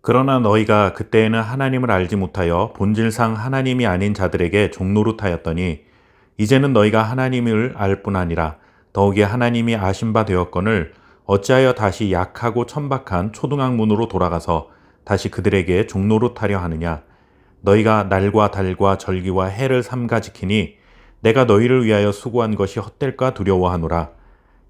그러나 너희가 그때에는 하나님을 알지 못하여 본질상 하나님이 아닌 자들에게 종노릇하였더니 이제는 너희가 하나님을 알 뿐 아니라 더욱이 하나님이 아신 바 되었거늘 어찌하여 다시 약하고 천박한 초등학문으로 돌아가서 다시 그들에게 종노릇하려 하느냐. 너희가 날과 달과 절기와 해를 삼가 지키니 내가 너희를 위하여 수고한 것이 헛될까 두려워하노라.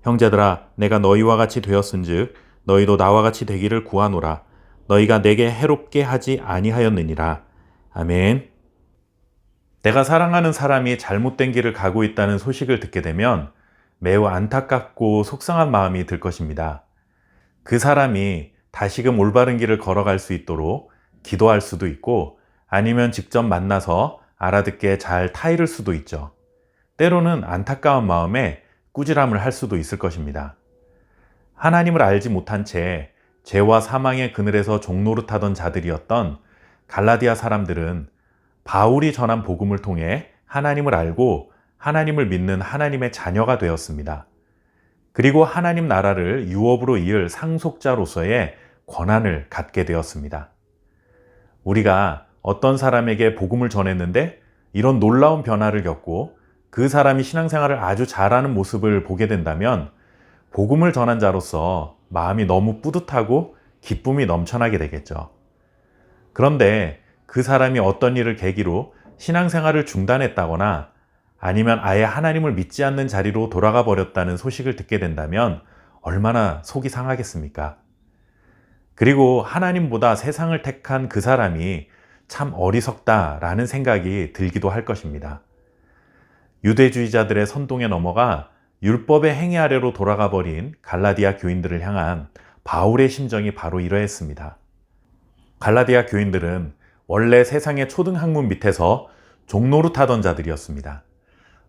형제들아, 내가 너희와 같이 되었은즉 너희도 나와 같이 되기를 구하노라. 너희가 내게 해롭게 하지 아니하였느니라. 아멘. 내가 사랑하는 사람이 잘못된 길을 가고 있다는 소식을 듣게 되면 매우 안타깝고 속상한 마음이 들 것입니다. 그 사람이 다시금 올바른 길을 걸어갈 수 있도록 기도할 수도 있고 아니면 직접 만나서 알아듣게 잘 타이를 수도 있죠. 때로는 안타까운 마음에 꾸지람을 할 수도 있을 것입니다. 하나님을 알지 못한 채 죄와 사망의 그늘에서 종노릇하던 자들이었던 갈라디아 사람들은 바울이 전한 복음을 통해 하나님을 알고 하나님을 믿는 하나님의 자녀가 되었습니다. 그리고 하나님 나라를 유업으로 이을 상속자로서의 권한을 갖게 되었습니다. 우리가 어떤 사람에게 복음을 전했는데 이런 놀라운 변화를 겪고 그 사람이 신앙생활을 아주 잘하는 모습을 보게 된다면 복음을 전한 자로서 마음이 너무 뿌듯하고 기쁨이 넘쳐나게 되겠죠. 그런데 그 사람이 어떤 일을 계기로 신앙생활을 중단했다거나 아니면 아예 하나님을 믿지 않는 자리로 돌아가 버렸다는 소식을 듣게 된다면 얼마나 속이 상하겠습니까? 그리고 하나님보다 세상을 택한 그 사람이 참 어리석다라는 생각이 들기도 할 것입니다. 유대주의자들의 선동에 넘어가 율법의 행위 아래로 돌아가 버린 갈라디아 교인들을 향한 바울의 심정이 바로 이러했습니다. 갈라디아 교인들은 원래 세상의 초등학문 밑에서 종노릇하던 자들이었습니다.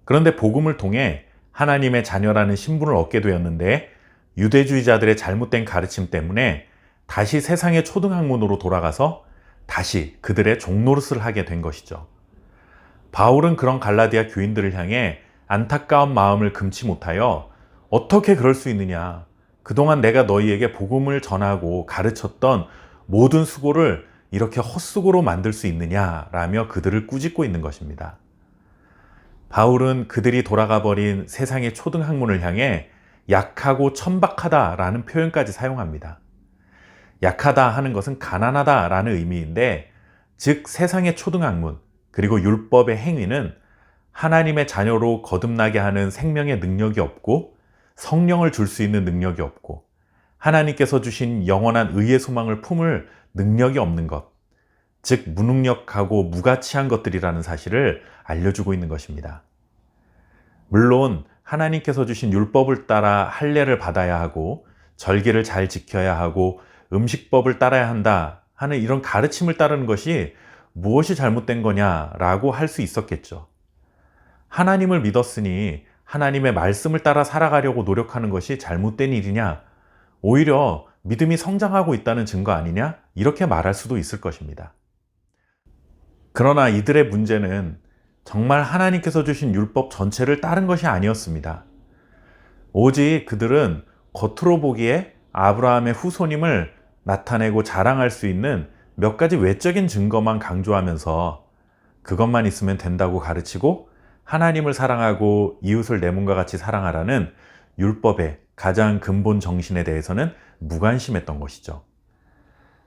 그런데 복음을 통해 하나님의 자녀라는 신분을 얻게 되었는데 유대주의자들의 잘못된 가르침 때문에 다시 세상의 초등학문으로 돌아가서 다시 그들의 종노릇을 하게 된 것이죠. 바울은 그런 갈라디아 교인들을 향해 안타까운 마음을 금치 못하여 어떻게 그럴 수 있느냐. 그동안 내가 너희에게 복음을 전하고 가르쳤던 모든 수고를 이렇게 헛수고로 만들 수 있느냐라며 그들을 꾸짖고 있는 것입니다. 바울은 그들이 돌아가 버린 세상의 초등학문을 향해 약하고 천박하다라는 표현까지 사용합니다. 약하다 하는 것은 가난하다라는 의미인데, 즉 세상의 초등학문 그리고 율법의 행위는 하나님의 자녀로 거듭나게 하는 생명의 능력이 없고 성령을 줄 수 있는 능력이 없고 하나님께서 주신 영원한 의의 소망을 품을 능력이 없는 것, 즉 무능력하고 무가치한 것들이라는 사실을 알려주고 있는 것입니다. 물론 하나님께서 주신 율법을 따라 할례를 받아야 하고 절기를 잘 지켜야 하고 음식법을 따라야 한다 하는 이런 가르침을 따르는 것이 무엇이 잘못된 거냐라고 할 수 있었겠죠. 하나님을 믿었으니 하나님의 말씀을 따라 살아가려고 노력하는 것이 잘못된 일이냐? 오히려 믿음이 성장하고 있다는 증거 아니냐? 이렇게 말할 수도 있을 것입니다. 그러나 이들의 문제는 정말 하나님께서 주신 율법 전체를 따른 것이 아니었습니다. 오직 그들은 겉으로 보기에 아브라함의 후손임을 나타내고 자랑할 수 있는 몇 가지 외적인 증거만 강조하면서 그것만 있으면 된다고 가르치고 하나님을 사랑하고 이웃을 내 몸과 같이 사랑하라는 율법의 가장 근본 정신에 대해서는 무관심했던 것이죠.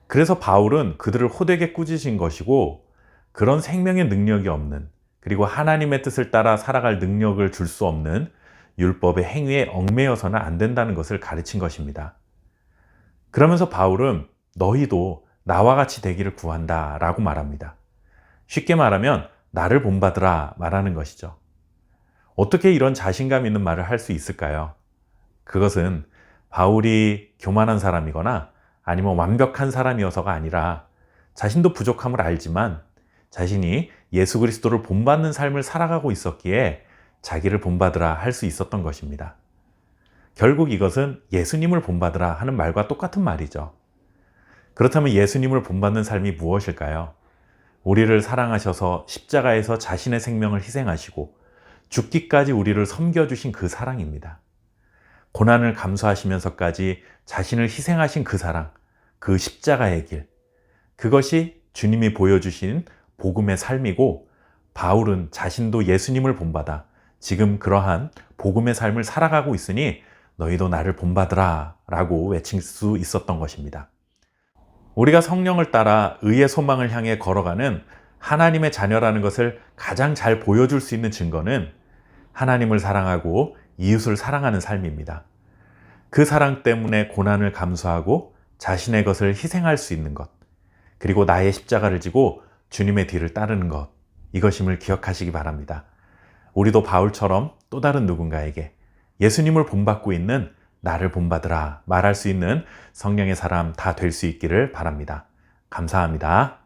그래서 바울은 그들을 호되게 꾸짖은 것이고, 그런 생명의 능력이 없는, 그리고 하나님의 뜻을 따라 살아갈 능력을 줄 수 없는 율법의 행위에 얽매여서는 안 된다는 것을 가르친 것입니다. 그러면서 바울은 너희도 나와 같이 되기를 구한다 라고 말합니다. 쉽게 말하면 나를 본받으라 말하는 것이죠. 어떻게 이런 자신감 있는 말을 할 수 있을까요? 그것은 바울이 교만한 사람이거나 아니면 완벽한 사람이어서가 아니라 자신도 부족함을 알지만 자신이 예수 그리스도를 본받는 삶을 살아가고 있었기에 자기를 본받으라 할 수 있었던 것입니다. 결국 이것은 예수님을 본받으라 하는 말과 똑같은 말이죠. 그렇다면 예수님을 본받는 삶이 무엇일까요? 우리를 사랑하셔서 십자가에서 자신의 생명을 희생하시고 죽기까지 우리를 섬겨주신 그 사랑입니다. 고난을 감수하시면서까지 자신을 희생하신 그 사랑, 그 십자가의 길, 그것이 주님이 보여주신 복음의 삶이고, 바울은 자신도 예수님을 본받아 지금 그러한 복음의 삶을 살아가고 있으니 너희도 나를 본받으라 라고 외칠 수 있었던 것입니다. 우리가 성령을 따라 의의 소망을 향해 걸어가는 하나님의 자녀라는 것을 가장 잘 보여줄 수 있는 증거는 하나님을 사랑하고 이웃을 사랑하는 삶입니다. 그 사랑 때문에 고난을 감수하고 자신의 것을 희생할 수 있는 것, 그리고 나의 십자가를 지고 주님의 뒤를 따르는 것, 이것임을 기억하시기 바랍니다. 우리도 바울처럼 또 다른 누군가에게 예수님을 본받고 있는 나를 본받으라 말할 수 있는 성령의 사람 다 될 수 있기를 바랍니다. 감사합니다.